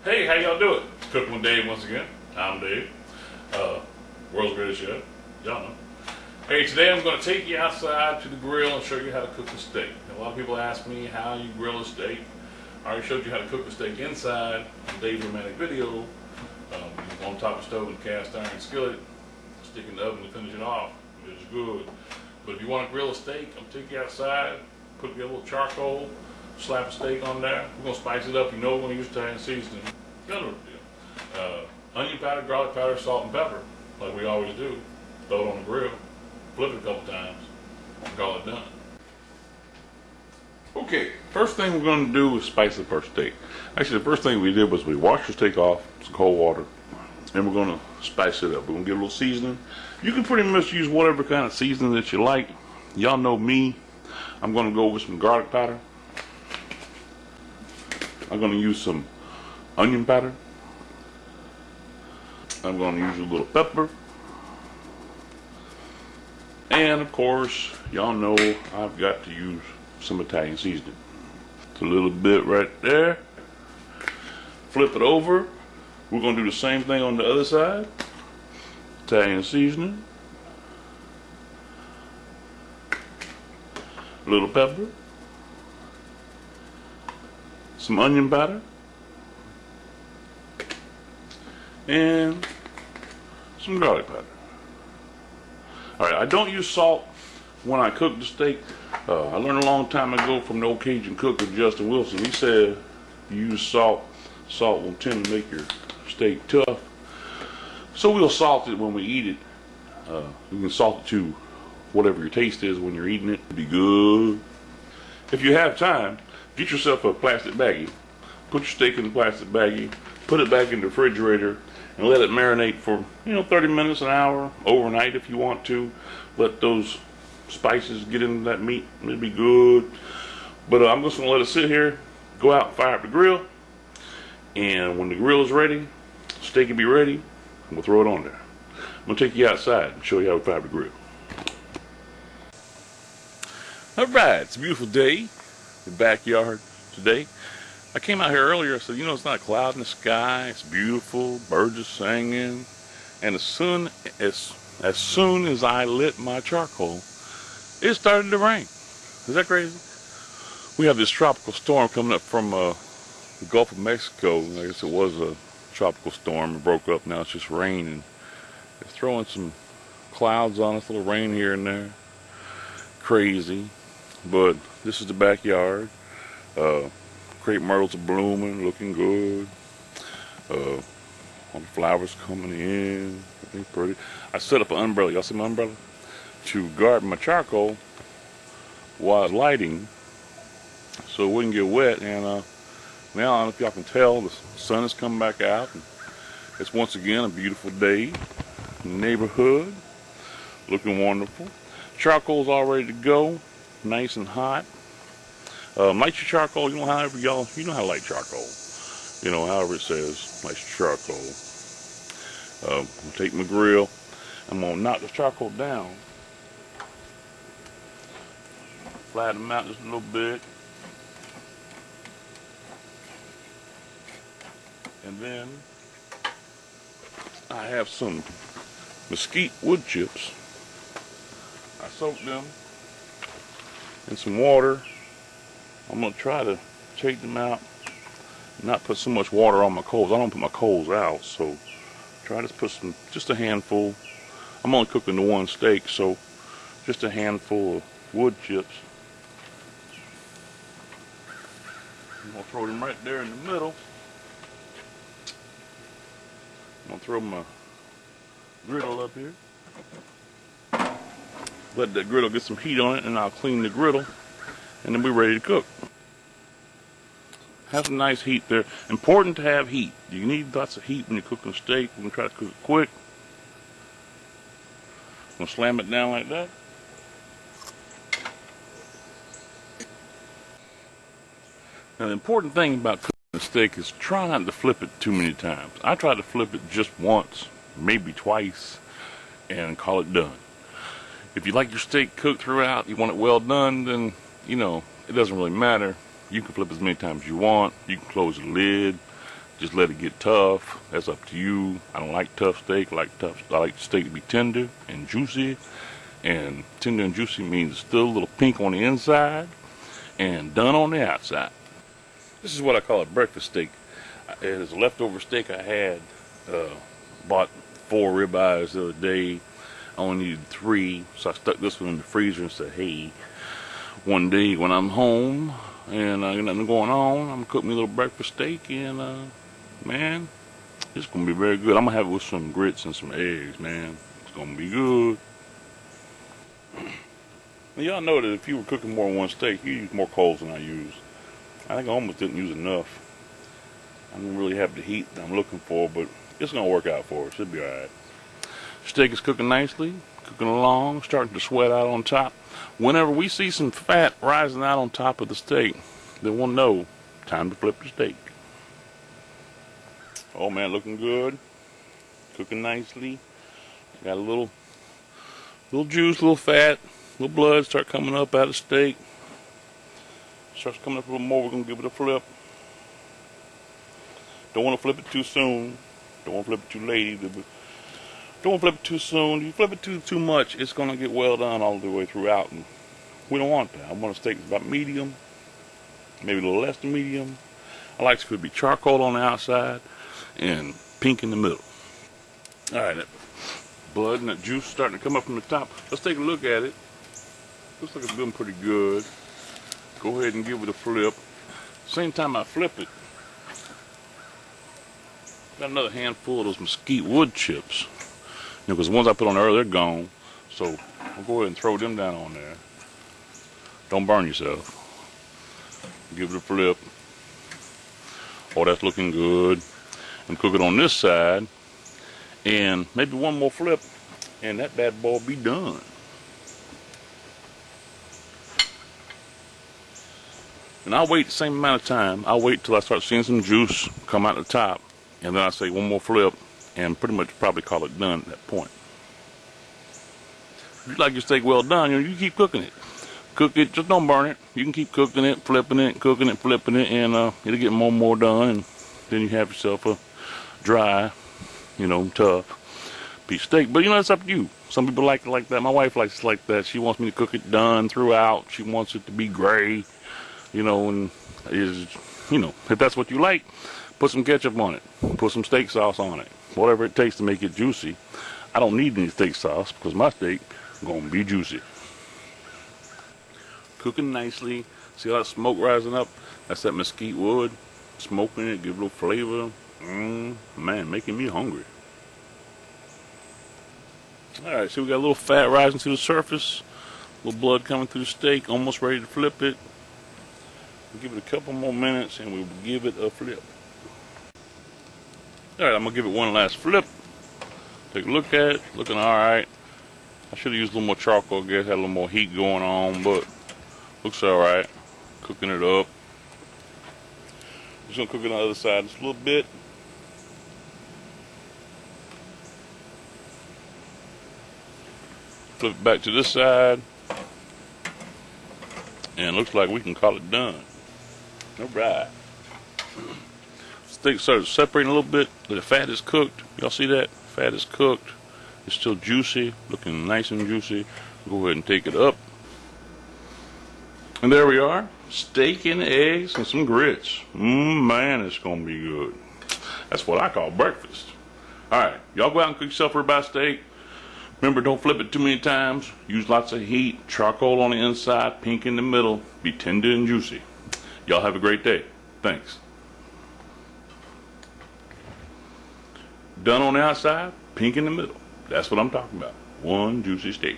Hey, how y'all doing? Cooking with Dave once again. I'm Dave, world's greatest chef. Y'all know. Hey, today I'm going to take you outside to the grill and show you how to cook a steak. A lot of people ask me how you grill a steak. I already showed you how to cook a steak inside in Dave's romantic video. On top of the stove and cast iron skillet, stick in the oven to finish it off. It's good. But if you want to grill a steak, I'm going to take you outside, put a little charcoal, slap a steak on there. We're going to spice it up. You know we're going to use Italian seasoning. You know what to do. Onion powder, garlic powder, salt and pepper, like we always do. Throw it on the grill, flip it a couple times, and call it done. Okay, first thing we're going to do is spice up our steak. Actually, the first thing we did was we washed the steak off, some cold water, and we're going to spice it up. We're going to get a little seasoning. You can pretty much use whatever kind of seasoning that you like. Y'all know me. I'm going to go with some garlic powder. I'm going to use some onion powder. I'm going to use a little pepper. And of course, y'all know I've got to use some Italian seasoning. It's a little bit right there. Flip it over. We're going to do the same thing on the other side. Italian seasoning. A little pepper. Some onion powder. And some garlic powder. Alright, I don't use salt when I cook the steak. I learned a long time ago from the old Cajun cooker, Justin Wilson. He said you use salt. Salt will tend to make your steak tough. So we'll salt it when we eat it. You can salt it to whatever your taste is when you're eating it. It'll be good. If you have time, get yourself a plastic baggie. Put your steak in the plastic baggie. Put it back in the refrigerator and let it marinate for 30 minutes, an hour, overnight if you want to. Let those spices get into that meat. It'll be good. But I'm just gonna let it sit here. Go out and fire up the grill. And when the grill is ready, steak will be ready, and we'll throw it on there. I'm going to take you outside and show you how we fire up the grill. Alright, it's a beautiful day in the backyard today. I came out here earlier, I said, it's not a cloud in the sky, it's beautiful, birds are singing, and as soon as I lit my charcoal, it started to rain. Is that crazy? We have this tropical storm coming up from the Gulf of Mexico. I guess it was a tropical storm. It broke up. Now it's just rain, and it's throwing some clouds on us. A little rain here and there. Crazy, but this is the backyard. Crepe myrtles are blooming, looking good. All the flowers coming in, looking pretty. I set up an umbrella. Y'all see my umbrella? To guard my charcoal while lighting, so it wouldn't get wet. And now, I don't know if y'all can tell, the sun has come back out. And it's once again a beautiful day in the neighborhood. Looking wonderful. Charcoal's all ready to go. Nice and hot. Light your charcoal, however y'all, you know how to light charcoal. However it says, light your charcoal. I'm going to take my grill. I'm going to knock the charcoal down. Flatten them out just a little bit. And then I have some mesquite wood chips. I soaked them in some water. I'm going to try to take them out and not put so much water on my coals. I don't put my coals out, so try to put just a handful. I'm only cooking the one steak, so just a handful of wood chips. I'm going to throw them right there in the middle. I'm going to throw my griddle up here. Let that griddle get some heat on it, and I'll clean the griddle, and then we're ready to cook. Have some nice heat there. Important to have heat. You need lots of heat when you're cooking steak. We're going to try to cook it quick. I'm going to slam it down like that. Now, the important thing about cooking a steak is try not to flip it too many times. I try to flip it just once, maybe twice, and call it done. If you like your steak cooked throughout, you want it well done, then, it doesn't really matter. You can flip as many times as you want. You can close the lid, just let it get tough. That's up to you. I don't like tough steak. I like the steak to be tender and juicy. And tender and juicy means still a little pink on the inside and done on the outside. This is what I call a breakfast steak. It is a leftover steak I had. Bought 4 ribeyes the other day. I only needed 3, so I stuck this one in the freezer and said, hey, one day when I'm home and I got nothing going on, I'm gonna cook me a little breakfast steak, and man, it's gonna be very good. I'm gonna have it with some grits and some eggs, man. It's gonna be good. Now, y'all know that if you were cooking more than one steak, you use more coals than I use. I think I almost didn't use enough. I don't really have the heat that I'm looking for, but it's gonna work out for us. It'll be alright. Steak is cooking nicely, cooking along, starting to sweat out on top. Whenever we see some fat rising out on top of the steak, then we'll know time to flip the steak. Oh man, looking good, cooking nicely. Got a little juice, little fat, little blood start coming up out of the steak. Starts coming up a little more. We're gonna give it a flip. Don't want to flip it too soon. Don't want to flip it too late. Don't want to flip it too soon. If you flip it too much, it's going to get well done all the way throughout. And we don't want that. I want a steak that's about medium, maybe a little less than medium. I like it to be charcoal on the outside and pink in the middle. All right, that blood and that juice starting to come up from the top. Let's take a look at it. Looks like it's doing pretty good. Go ahead and give it a flip. Same time I flip it, got another handful of those mesquite wood chips. You know, because the ones I put on earlier, they're gone. So I'll go ahead and throw them down on there. Don't burn yourself. Give it a flip. Oh, that's looking good. And cook it on this side. And maybe one more flip, and that bad boy will be done. And I'll wait the same amount of time. I'll wait till I start seeing some juice come out the top. And then I say one more flip, and pretty much probably call it done at that point. If you like your steak well done, you keep cooking it. Cook it, just don't burn it. You can keep cooking it, flipping it, cooking it, flipping it, and it'll get more and more done. And then you have yourself a dry, tough piece of steak. But it's up to you. Some people like it like that. My wife likes it like that. She wants me to cook it done throughout. She wants it to be gray, and if that's what you like. Put some ketchup on it. Put some steak sauce on it. Whatever it takes to make it juicy. I don't need any steak sauce because my steak is going to be juicy. Cooking nicely. See all that smoke rising up? That's that mesquite wood. Smoking it, give it a little flavor. Man, making me hungry. Alright, so we got a little fat rising to the surface. A little blood coming through the steak. Almost ready to flip it. We'll give it a couple more minutes and we'll give it a flip. Alright, I'm going to give it one last flip. Take a look at it. Looking alright. I should have used a little more charcoal, I guess. Had a little more heat going on, but looks alright. Cooking it up. Just going to cook it on the other side just a little bit. Flip it back to this side. And looks like we can call it done. Alright. Steak started separating a little bit. The fat is cooked. Y'all see that? Fat is cooked. It's still juicy, looking nice and juicy. Go ahead and take it up. And there we are. Steak and eggs and some grits. Man, it's gonna be good. That's what I call breakfast. Alright, y'all go out and cook yourself a ribeye steak. Remember, don't flip it too many times. Use lots of heat. Charcoal on the inside, pink in the middle. Be tender and juicy. Y'all have a great day. Thanks. Done on the outside, pink in the middle. That's what I'm talking about. One juicy steak.